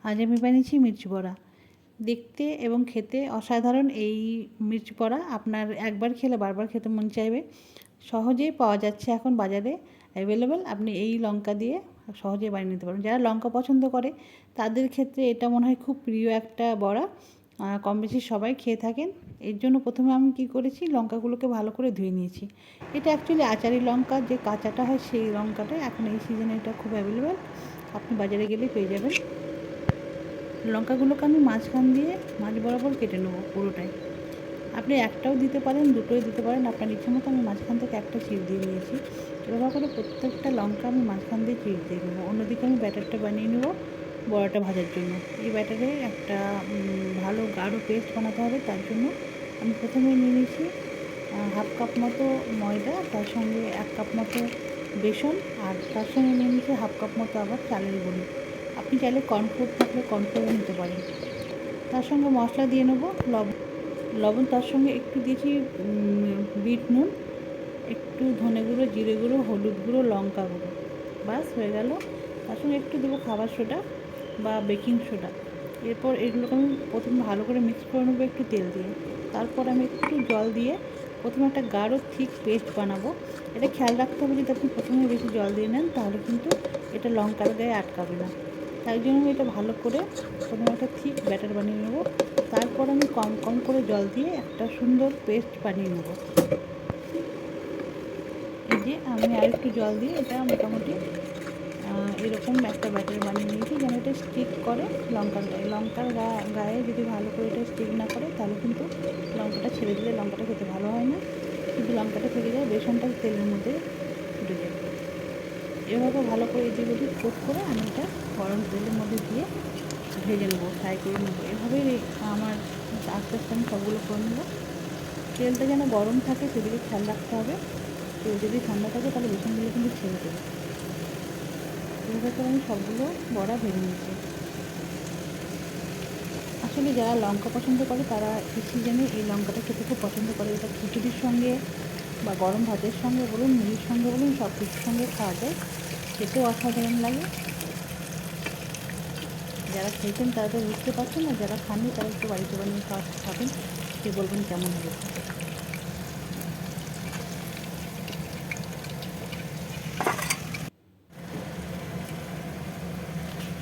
আজ আমি বানিয়েছি মির্চি বড়া। দেখতে এবং খেতে অসাধারণ এই মির্চি বড়া। আপনার একবার খেলে বারবার খেতে মন চাইবে। সহজেই পাওয়া যাচ্ছে এখন বাজারে অ্যাভেলেবেল। আপনি এই লঙ্কা দিয়ে সহজেই বানিয়ে নিতে পারবেন। যারা লঙ্কা পছন্দ করে তাদের ক্ষেত্রে এটা মনে হয় খুব প্রিয় একটা বড়া। কম বেশি সবাই খেয়ে থাকেন। এর জন্য প্রথমে আমি কী করেছি, লঙ্কাগুলোকে ভালো করে ধুয়ে নিয়েছি। এটা অ্যাকচুয়ালি আচারি লঙ্কা, যে কাঁচাটা হয় সেই লঙ্কাটা। এখন এই সিজনে এটা খুব অ্যাভেলেবেল, আপনি বাজারে গেলেই পেয়ে যাবেন। লঙ্কাগুলোকে আমি মাঝখান দিয়ে মাঝ বরাবর কেটে নেবো পুরোটাই। আপনি একটাও দিতে পারেন, দুটোই দিতে পারেন, আপনার ইচ্ছে মতো। আমি মাঝখান থেকে একটা চিড় দিয়ে দিয়েছি। এভাবে করে প্রত্যেকটা লঙ্কা আমি মাঝখান দিয়ে চিড় দিয়ে নেবো। অন্যদিকে আমি ব্যাটারটা বানিয়ে নেবো বড়াটা ভাজার জন্য। এই ব্যাটারে একটা ভালো গাঢ় পেস্ট বানাতে হবে। তার জন্য আমি প্রথমে নিয়ে নিয়েছি হাফ কাপ মতো ময়দা, তার সঙ্গে 1 কাপ মতো বেসন, আর তার সঙ্গে নিয়ে নিয়েছি হাফ কাপ মতো আবার চালের গুঁড়ি। আপনি চাইলে কর্নফ্লোর থাকলে কর্নফ্লোরও নিতে পারেন। তার সঙ্গে মশলা দিয়ে নেবো লবণ, তার সঙ্গে একটু দিয়েছি বিট নুন, একটু ধনে গুঁড়ো, জিরে গুঁড়ো, হলুদ গুঁড়ো, লঙ্কা গুঁড়ো। ব্যাস হয়ে গেল। তার সঙ্গে একটু দেবো খাবার সোডা বা বেকিং সোডা। এরপর এগুলোকে আমি প্রথমে ভালো করে মিক্স করে নেবো একটু তেল দিয়ে। তারপর আমি একটু জল দিয়ে প্রথমে একটা গাঢ় থিক পেস্ট বানাবো। এটা খেয়াল রাখতে হবে, যদি আপনি প্রথমে বেশি জল দিয়ে নেন তাহলে কিন্তু এটা লঙ্কার গায়ে আটকাবে না। তাই জন্য আমি এটা ভালো করে প্রথমে একটা থিক ব্যাটার বানিয়ে নেবো। তারপর আমি কম কম করে জল দিয়ে একটা সুন্দর পেস্ট বানিয়ে নেবো। এই যে আমি আরেকটু জল দিয়ে এটা মোটামুটি এরকম একটা ব্যাটার বানিয়ে নিয়েছি, যেন এটা স্টিক করে লঙ্কার গায়ে। লঙ্কার গায়ে যদি ভালো করে এটা স্টিক না করে তাহলে কিন্তু লঙ্কাটা ছেড়ে দিলে লঙ্কাটা খেতে ভালো হয় না। কিন্তু লঙ্কাটা থেকে যায়, বেসনটা তেলের মধ্যে ফুটে যাবে। এভাবে ভালো করে এদিক ওদিক কোট করে আমি এটা গরম তেলের মধ্যে দিয়ে ভেজে নেবো, ফ্রাই করে নেবো। এভাবেই আমার আস্তে আস্তে আমি সবগুলো করে নেবো। তেলটা যেন গরম থাকে সেদিকে খেয়াল রাখতে হবে। তেল যদি ঠান্ডা থাকে তাহলে বেসনগুলো কিন্তু ছেড়ে দেবে। এভাবে করে আমি সবগুলো বড়া ভেজে নিয়েছি। আসলে যারা লঙ্কা পছন্দ করে তারা এই সিজনে এই লঙ্কাটা খেতে খুব পছন্দ করে। এটা খিচুড়ির সঙ্গে বা গরম ভাতের সঙ্গে বলুন, মুড়ির সঙ্গে বলুন, সব কিছুর সঙ্গে খাওয়া যায়। খেতেও অসাধারণ লাগে। যারা খেয়েছেন তারা তো বুঝতে পারছেন, না যারা খাননি তারা একটু বাড়িতে বানিয়ে খাবেন, সে বলবেন কেমন হয়েছে।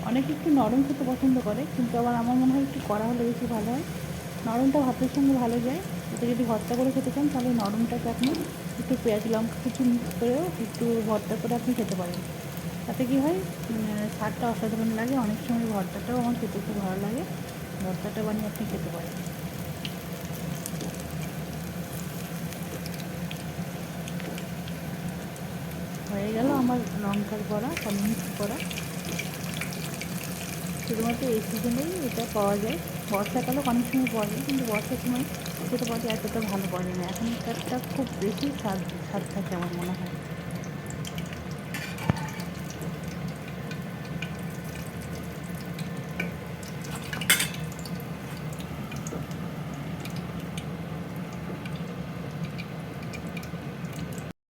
অনেকে একটু নরম খেতে পছন্দ করে, কিন্তু আবার আমার মনে হয় একটু কড়া হলে বেশি ভালো হয়। নরমটা ভাতের সঙ্গে ভালো যায়। এটা যদি ভর্তা করে খেতে চান তাহলে নরমটাকে আপনি একটু পেঁয়াজ লঙ্কা কিছু মিক্স করেও একটু ভর্তা করে আপনি খেতে পারেন। তাতে কী হয়, স্বাদটা অসাধারণ লাগে। অনেক সময় ভর্তাটাও আমার খেতে খুব ভালো লাগে। ভর্তাটা বানিয়ে আপনি খেতে পারেন। হয়ে গেল আমার লঙ্কার বড়া বা মিক্স করা। শুধুমাত্র এই সিজনেই এটা পাওয়া যায়। বর্ষাকালেও অনেক সময় পাওয়া যায়, কিন্তু বর্ষার সময় যেটা পাওয়া যায় এতটা ভালো পাওয়া যায় না। এখনকারটা খুব বেশি স্বাদ থাকে আমার মনে হয়।